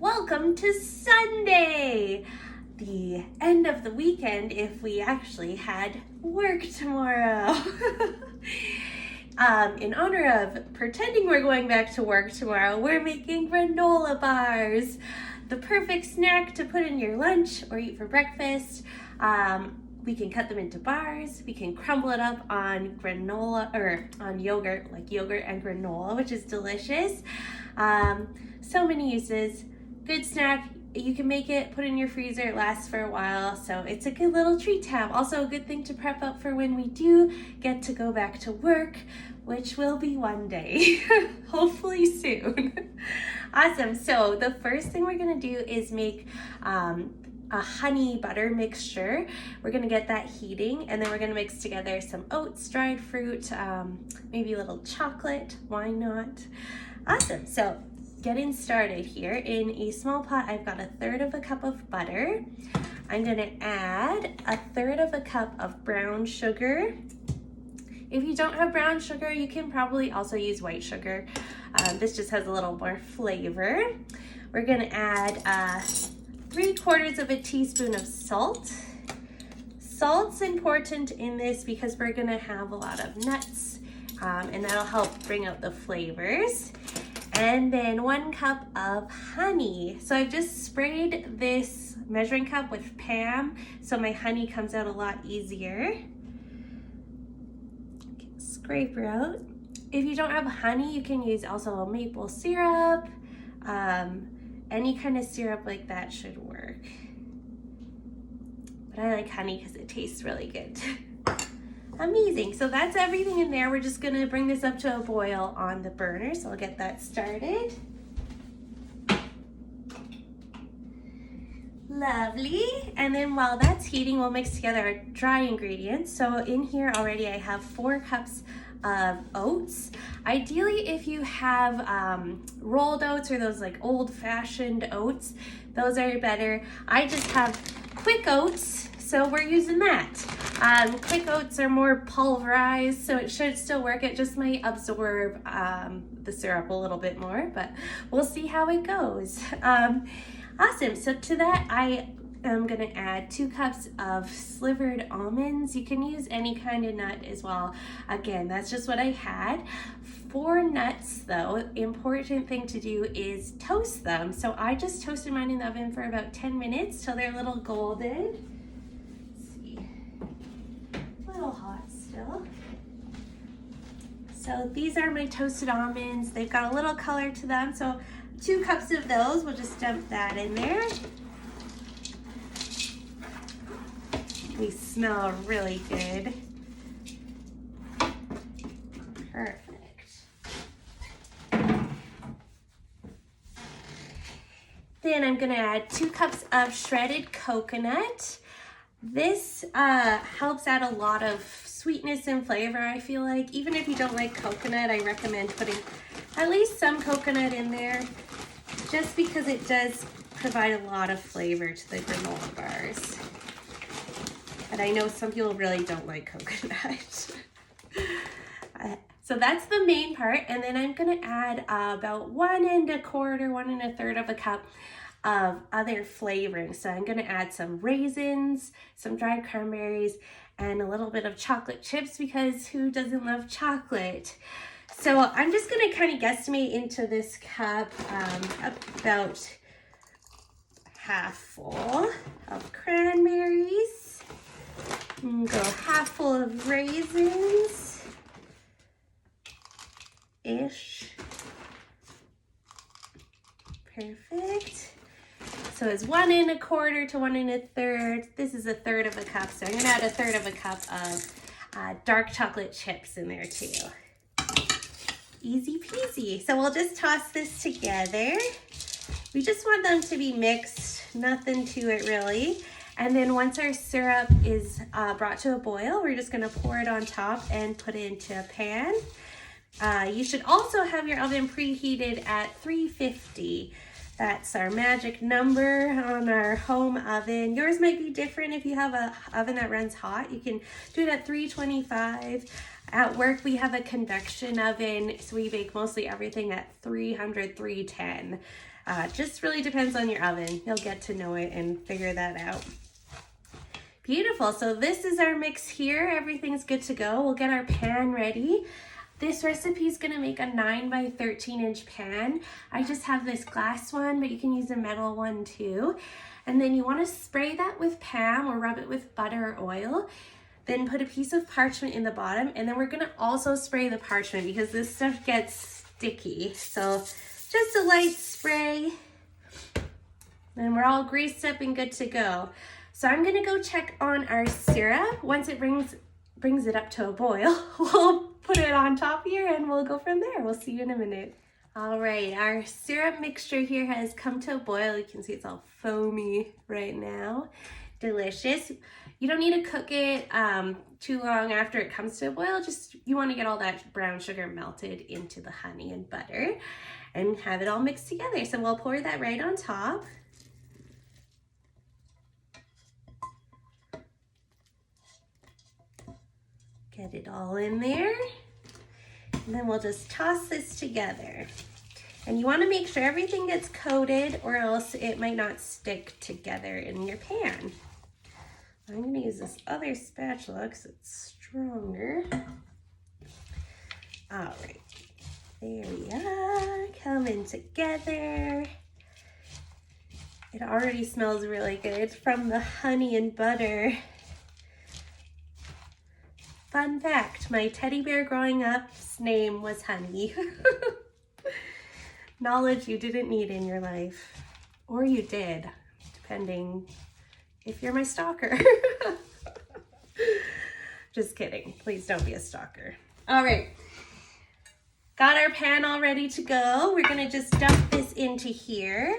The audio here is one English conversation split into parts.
Welcome to Sunday, the end of the weekend if we actually had work tomorrow. In honor of pretending we're going back to work tomorrow, we're making granola bars, the perfect snack to put in your lunch or eat for breakfast. We can cut them into bars. We can crumble it up on granola or on yogurt, like yogurt and granola, which is delicious. So many uses. Good snack. You can make it, put it in your freezer, it lasts for a while, so it's a good little treat to have. Also a good thing to prep up for when we do get to go back to work, which will be one day, hopefully soon. Awesome, so the first thing we're gonna do is make a honey butter mixture. We're gonna get that heating, and then we're gonna mix together some oats, dried fruit, maybe a little chocolate, why not? Awesome, so getting started here. In a small pot, I've got 1/3 cup of butter. I'm gonna add 1/3 cup of brown sugar. If you don't have brown sugar, you can probably also use white sugar. This just has a little more flavor. We're gonna add 3/4 teaspoon of salt. Salt's important in this because we're gonna have a lot of nuts, and that'll help bring out the flavors. And then 1 cup of honey. So I've just sprayed this measuring cup with Pam, so my honey comes out a lot easier. Scraper out. If you don't have honey, you can use also maple syrup. Any kind of syrup like that should work. But I like honey because it tastes really good. Amazing, so that's everything in there. We're just gonna bring this up to a boil on the burner, so I'll get that started. Lovely, and then while that's heating, we'll mix together our dry ingredients. So in here already I have 4 cups of oats. Ideally, if you have rolled oats or those like old-fashioned oats, those are better. I just have quick oats, so we're using that. Quick oats are more pulverized, so it should still work. It just might absorb the syrup a little bit more, but we'll see how it goes. Awesome, so to that I am gonna add 2 cups of slivered almonds. You can use any kind of nut as well. Again, that's just what I had. For nuts though, important thing to do is toast them. So I just toasted mine in the oven for about 10 minutes till they're a little golden. Hot still. So these are my toasted almonds. They've got a little color to them. So 2 cups of those, we'll just dump that in there. They smell really good. Perfect. Then I'm gonna add 2 cups of shredded coconut. This helps add a lot of sweetness and flavor, I feel like. Even if you don't like coconut, I recommend putting at least some coconut in there, just because it does provide a lot of flavor to the granola bars. And I know some people really don't like coconut. So that's the main part, and then I'm gonna add about 1 1/4, 1 1/3 cup of other flavoring. So I'm gonna add some raisins, some dried cranberries, and a little bit of chocolate chips, because who doesn't love chocolate? So I'm just gonna kind of guesstimate into this cup about half full of cranberries. Go half full of raisins ish. Perfect. So it's 1 1/4 to 1 1/3. This is 1/3 cup, so I'm gonna add 1/3 cup of dark chocolate chips in there too. Easy peasy. So we'll just toss this together. We just want them to be mixed, nothing to it really. And then once our syrup is brought to a boil, we're just gonna pour it on top and put it into a pan. You should also have your oven preheated at 350. That's our magic number on our home oven. Yours might be different if you have an oven that runs hot. You can do it at 325. At work, we have a convection oven, so we bake mostly everything at 300, 310. Just really depends on your oven. You'll get to know it and figure that out. Beautiful, so this is our mix here. Everything's good to go. We'll get our pan ready. This recipe is gonna make a 9 by 13 inch pan. I just have this glass one, but you can use a metal one too. And then you wanna spray that with Pam or rub it with butter or oil. Then put a piece of parchment in the bottom, and then we're gonna also spray the parchment because this stuff gets sticky. So just a light spray, and we're all greased up and good to go. So I'm gonna go check on our syrup. Once it brings it up to a boil, we'll put it on top here and we'll go from there. We'll see you in a minute. All right, our syrup mixture here has come to a boil. You can see it's all foamy right now. Delicious. You don't need to cook it too long after it comes to a boil. Just you want to get all that brown sugar melted into the honey and butter and have it all mixed together. So we'll pour that right on top. Get it all in there. And then we'll just toss this together. And you want to make sure everything gets coated or else it might not stick together in your pan. I'm going to use this other spatula because it's stronger. All right, there we are, coming together. It already smells really good from the honey and butter. Fun fact, my teddy bear growing up's name was Honey. Knowledge you didn't need in your life, or you did, depending if you're my stalker. Just kidding, please don't be a stalker. All right, got our pan all ready to go. We're gonna just dump this into here.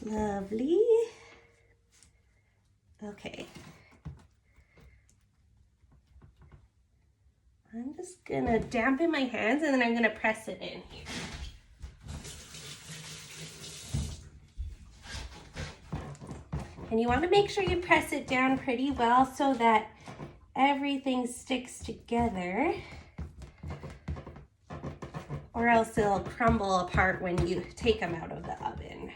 Lovely. Okay. I'm just gonna dampen my hands and then I'm gonna press it in here. And you want to make sure you press it down pretty well so that everything sticks together, or else it'll crumble apart when you take them out of the oven.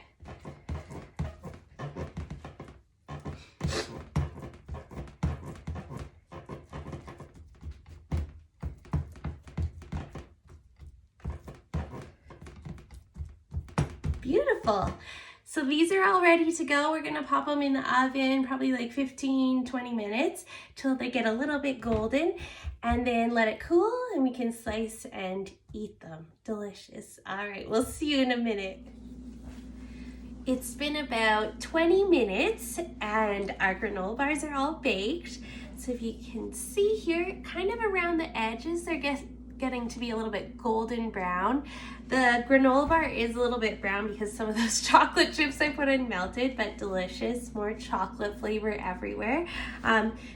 Beautiful. So these are all ready to go. We're gonna pop them in the oven, probably like 15-20 minutes till they get a little bit golden, and then let it cool and we can slice and eat them. Delicious. All right, we'll see you in a minute. It's been about 20 minutes and our granola bars are all baked. So if you can see here, kind of around the edges, they're getting to be a little bit golden brown. The granola bar is a little bit brown because some of those chocolate chips I put in melted, but delicious, more chocolate flavor everywhere.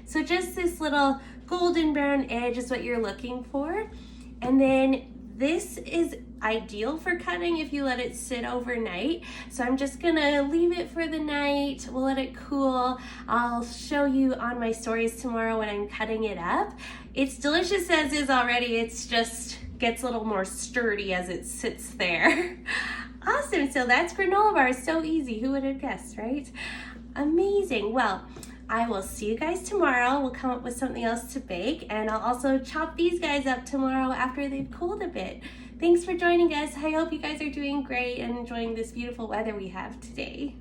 So just this little golden brown edge is what you're looking for. And then this is ideal for cutting if you let it sit overnight. So I'm just gonna leave it for the night. We'll let it cool. I'll show you on my stories tomorrow when I'm cutting it up. It's delicious as is already. It's just gets a little more sturdy as it sits there. Awesome, so that's granola bars. So easy, who would have guessed, right? Amazing. Well, I will see you guys tomorrow. We'll come up with something else to bake, and I'll also chop these guys up tomorrow after they've cooled a bit. Thanks for joining us. I hope you guys are doing great and enjoying this beautiful weather we have today.